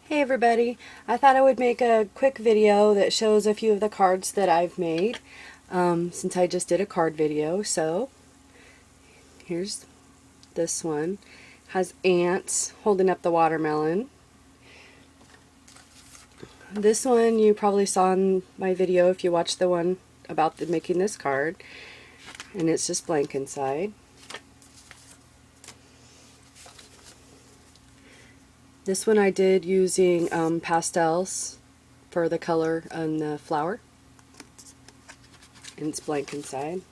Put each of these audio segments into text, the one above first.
Hey everybody, I thought I would make a quick video that shows a few of the cards that I've made since I just did a card video. So here's this one. Has ants holding up the watermelon. This one you probably saw in my video if you watched the one about making this card, and it's just blank inside. This one I did using pastels for the color on the flower, and it's blank inside.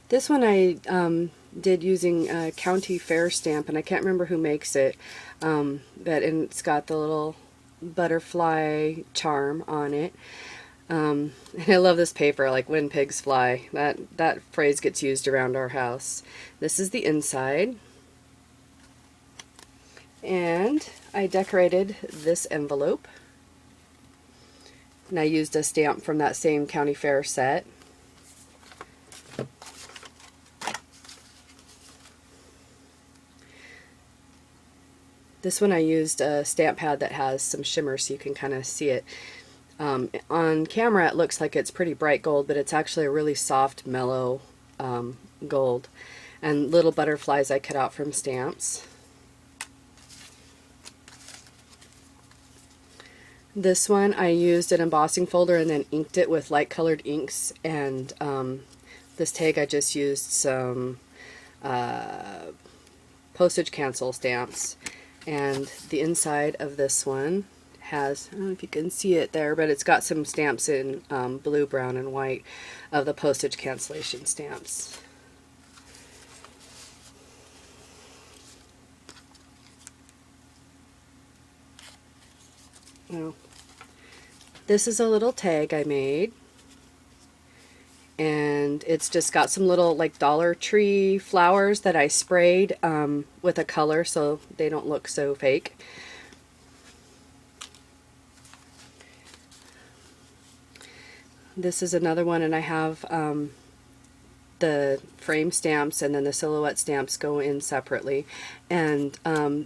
This one I did using a county fair stamp, and I can't remember who makes it, but it's got the little butterfly charm on it. And I love this paper, like when pigs fly. That phrase gets used around our house. This is the inside. And I decorated this envelope. And I used a stamp from that same county fair set. This one I used a stamp pad that has some shimmer so you can kind of see it. On camera it looks like it's pretty bright gold, but it's actually a really soft, mellow gold. And little butterflies I cut out from stamps. This one I used an embossing folder and then inked it with light colored inks, and this tag I just used some postage cancel stamps. And the inside of this one has, I don't know if you can see it there, but it's got some stamps in blue, brown, and white of the postage cancellation stamps. Now, this is a little tag I made, and it's just got some little like Dollar Tree flowers that I sprayed with a color so they don't look so fake. This is another one, and I have the frame stamps and then the silhouette stamps go in separately. And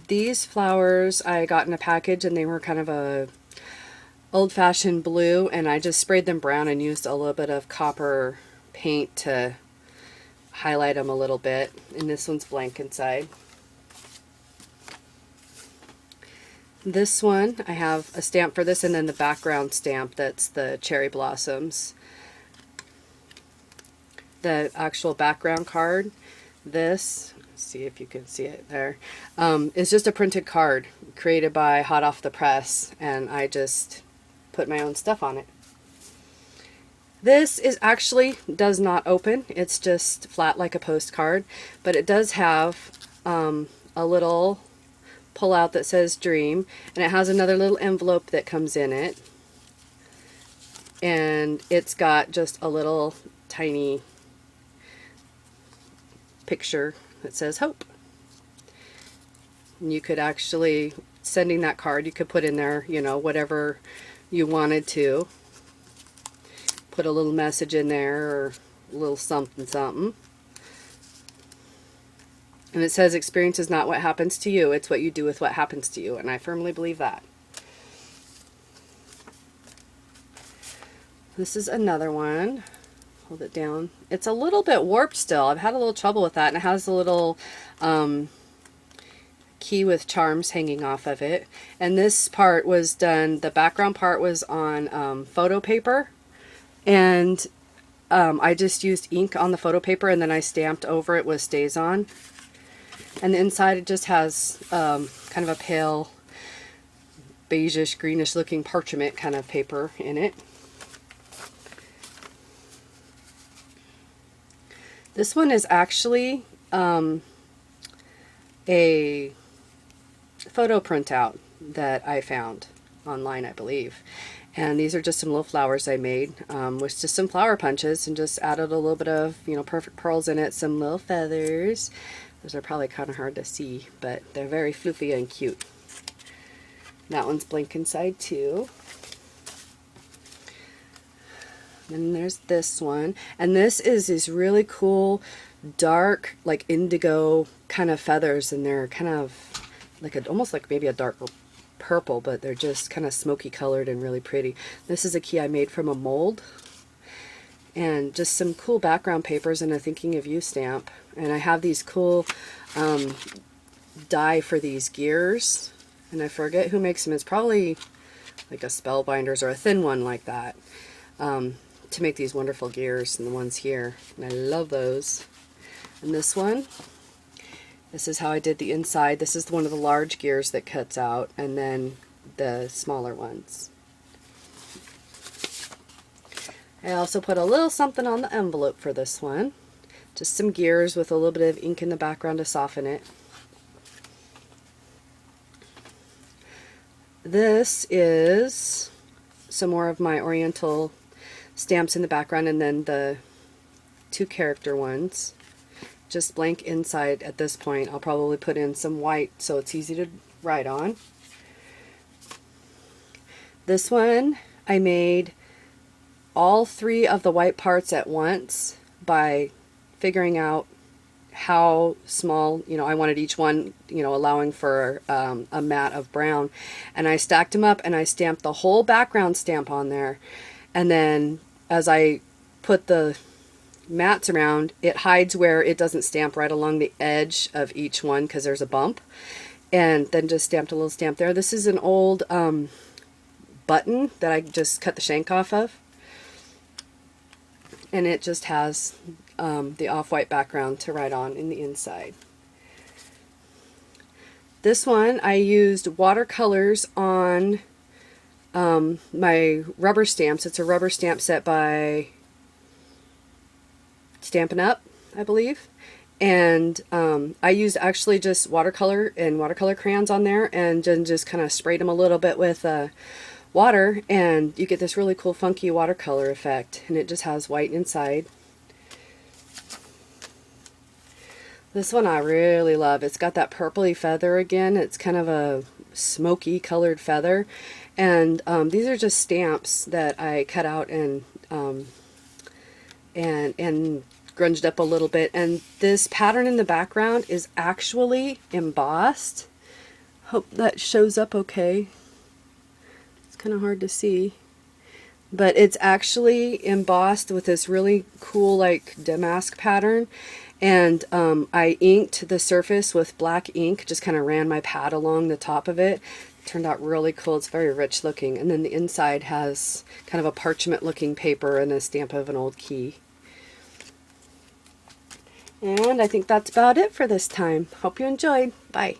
these flowers I got in a package, and they were kind of a old-fashioned blue, and I just sprayed them brown and used a little bit of copper paint to highlight them a little bit. And this one's blank inside. This one, I have a stamp for this, and then the background stamp that's the cherry blossoms. The actual background card, this, let's see if you can see it there, is just a printed card created by hot off the press, and I just put my own stuff on it. This is actually does not open, it's just flat like a postcard, but it does have a little pull out that says dream, and it has another little envelope that comes in it, and it's got just a little tiny picture that says hope. And you could actually, sending that card, you could put in there, you know, whatever you wanted to. Put a little message in there, or a little something something. And it says experience is not what happens to you, it's what you do with what happens to you, and I firmly believe that. This is another one. Hold it down. It's a little bit warped still. I've had a little trouble with that, and it has a little key with charms hanging off of it. And this part was done, the background part was on photo paper, and I just used ink on the photo paper, and then I stamped over it with StazOn. And the inside, it just has kind of a pale beigeish, greenish looking parchment kind of paper in it. This one is actually a photo printout that I found online, I believe. And these are just some little flowers I made with just some flower punches, and just added a little bit of, you know, perfect pearls in it, some little feathers. Those are probably kind of hard to see, but they're very floofy and cute. That one's blank inside too. Then there's this one, and this is these really cool dark, like indigo kind of feathers, and they're kind of like almost like maybe a dark purple, but they're just kind of smoky colored and really pretty. This is a key I made from a mold, and just some cool background papers and a thinking of you stamp. And I have these cool die for these gears, and I forget who makes them. It's probably like a Spellbinders or a thin one like that, to make these wonderful gears, and the ones here, and I love those. And this one, this is how I did the inside. This is one of the large gears that cuts out, and then the smaller ones. I also put a little something on the envelope for this one, just some gears with a little bit of ink in the background to soften it. This is some more of my Oriental stamps in the background, and then the 2 character ones. Just blank inside at this point. I'll probably put in some white so it's easy to write on. This one I made all 3 of the white parts at once by figuring out how small, I wanted each one, allowing for a mat of brown. And I stacked them up and I stamped the whole background stamp on there. And then as I put the mats around, it hides where it doesn't stamp right along the edge of each one because there's a bump. And then just stamped a little stamp there. This is an old button that I just cut the shank off of. And it just has the off-white background to write on in the inside. This one I used watercolors on my rubber stamps. It's a rubber stamp set by Stampin' Up, I believe. And I used actually just watercolor and watercolor crayons on there, and then just kind of sprayed them a little bit with water, and you get this really cool funky watercolor effect, and it just has white inside. This one I really love. It's got that purpley feather again. It's kind of a smoky colored feather, and these are just stamps that I cut out and grunged up a little bit. And this pattern in the background is actually embossed. Hope that shows up okay. It's kind of hard to see, but it's actually embossed with this really cool like damask pattern. And I inked the surface with black ink, just kind of ran my pad along the top of it. Turned out really cool. It's very rich looking. And then the inside has kind of a parchment looking paper and a stamp of an old key. And I think that's about it for this time. Hope you enjoyed. Bye.